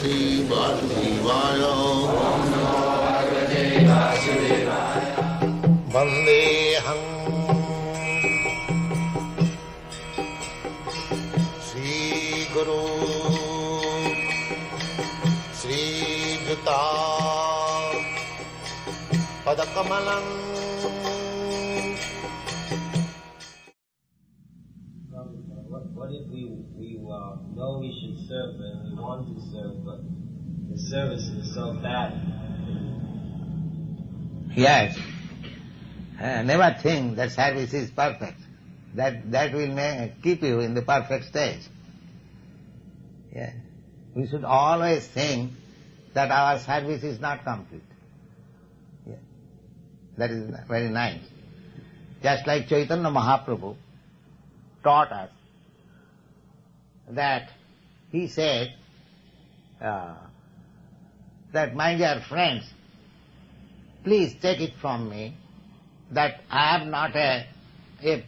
Sri Vasudevaya. Vandeham Sri Guru Sri Juta Padakamalam. What if we know we should serve and we want to serve, but the service is so bad? Yes. Never think that service is perfect. That will keep you in the perfect stage. Yes. We should always think that our service is not complete. Yes. That is very nice. Just like Chaitanya Mahaprabhu taught us that he said that, my dear friends, please take it from me that I have not a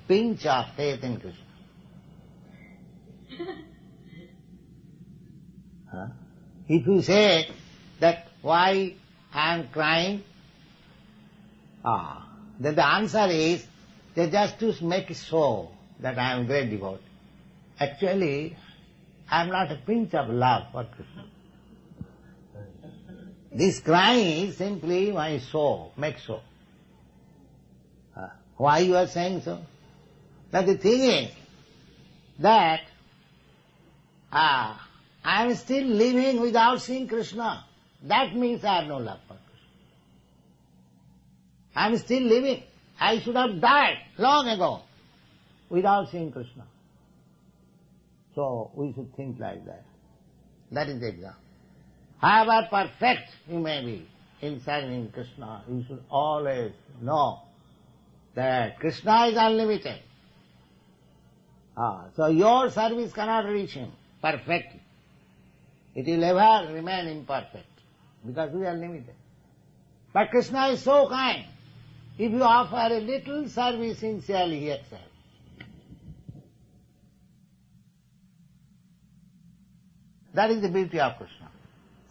pinch of faith in Krishna. If you say that why I am crying, then the answer is that just to make it show that I am very devout. Actually, I am not a pinch of love for Krishna. This crying is simply my show, make show. Why you are saying so? But the thing is that I am still living without seeing Krishna. That means I have no love for Krishna. I am still living. I should have died long ago without seeing Krishna. So we should think like that. That is the example. However perfect you may be in serving Krishna, you should always know that Krishna is unlimited. So your service cannot reach him perfectly. It will ever remain imperfect because we are limited. But Krishna is so kind. If you offer a little service sincerely, he accepts. That is the beauty of Krishna.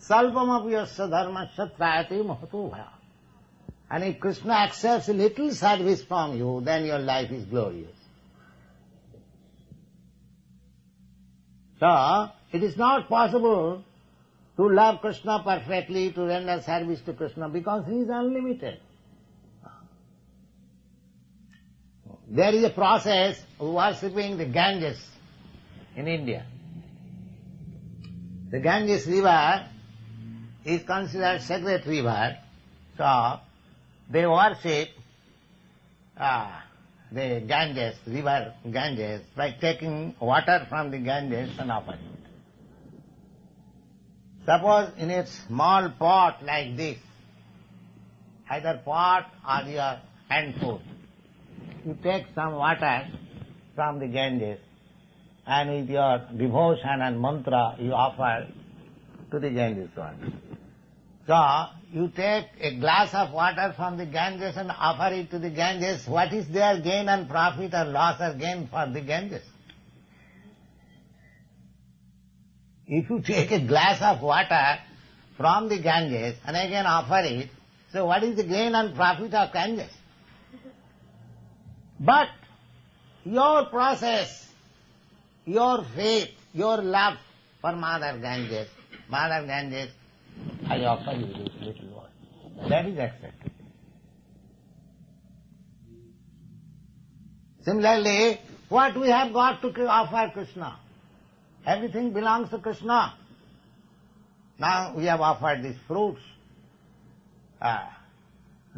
Salpam apyasya dharma satrayati mahatu bhaya. And if Krishna accepts a little service from you, then your life is glorious. So, it is not possible to love Krishna perfectly, to render service to Krishna, because he is unlimited. There is a process of worshipping the Ganges in India. The Ganges river is considered sacred river, so they worship the Ganges, river Ganges, by taking water from the Ganges and offering it. Suppose in a small pot like this, either pot or your handful, you take some water from the Ganges and with your devotion and mantra you offer to the Ganges water. So, you take a glass of water from the Ganges and offer it to the Ganges. What is their gain and profit or loss or gain for the Ganges? If you take a glass of water from the Ganges and again offer it, so what is the gain and profit of Ganges? But your process, your faith, your love for Mother Ganges, I offer you this little water. That is accepted. Similarly, what we have got to offer Krishna? Everything belongs to Krishna. Now we have offered these fruits.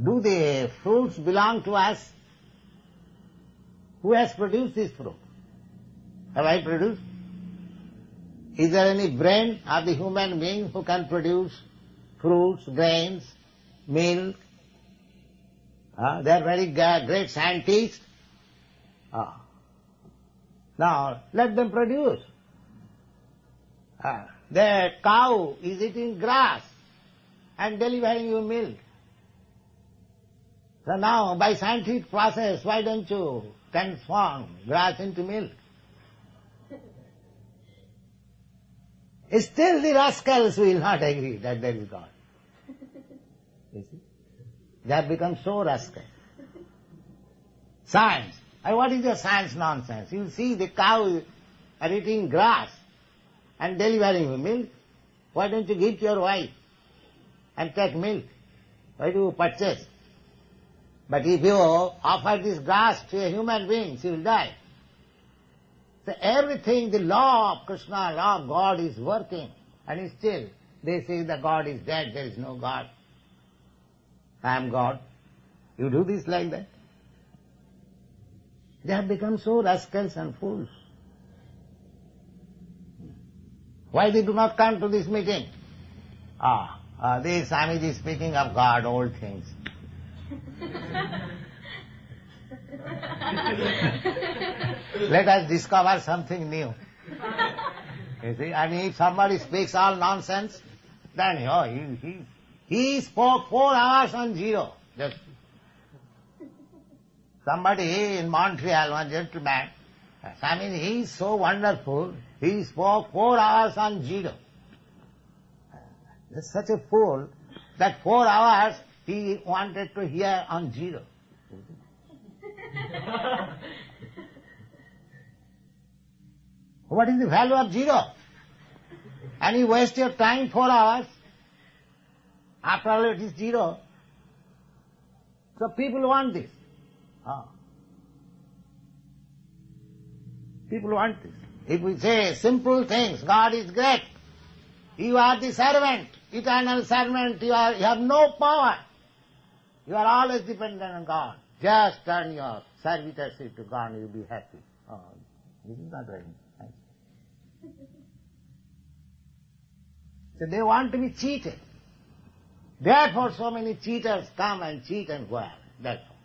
Do the fruits belong to us? Who has produced this fruit? Have I produced? Is there any brain of the human being who can produce fruits, grains, milk? They are very great scientists. Now, let them produce. The cow is eating grass and delivering you milk. So now, by scientific process, why don't you transform grass into milk? Still the rascals will not agree that there is God. You see? They have become so rascal. Science. And what is the science nonsense? You see the cows are eating grass and delivering you milk. Why don't you give to your wife and take milk? Why do you purchase? But if you offer this grass to a human being, she will die. So everything, the law of Krishna, law of God is working. And still, they say the God is dead, there is no God. I am God. You do this like that? They have become so rascals and fools. Why they do not come to this meeting? This Swamiji is speaking of God, old things. Let us discover something new. You see, and if somebody speaks all nonsense, then he spoke 4 hours on zero. Just somebody in Montreal, one gentleman, Swamiji, he is so wonderful, he spoke 4 hours on zero. He is such a fool that 4 hours he wanted to hear on zero. What is the value of zero? And you waste your time 4 hours. After all, it is zero. So people want this. People want this. If we say simple things, God is great, you are the servant, eternal servant, you have no power. You are always dependent on God. Just turn your servitorship to God and you will be happy. This is not very nice. So they want to be cheated. Therefore so many cheaters come and cheat and go away. That's all.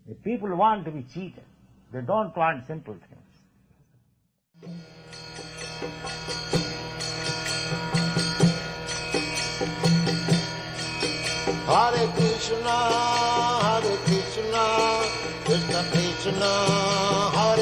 The people want to be cheated. They don't want simple things. Hare Krishna, Krishna Krishna, Hare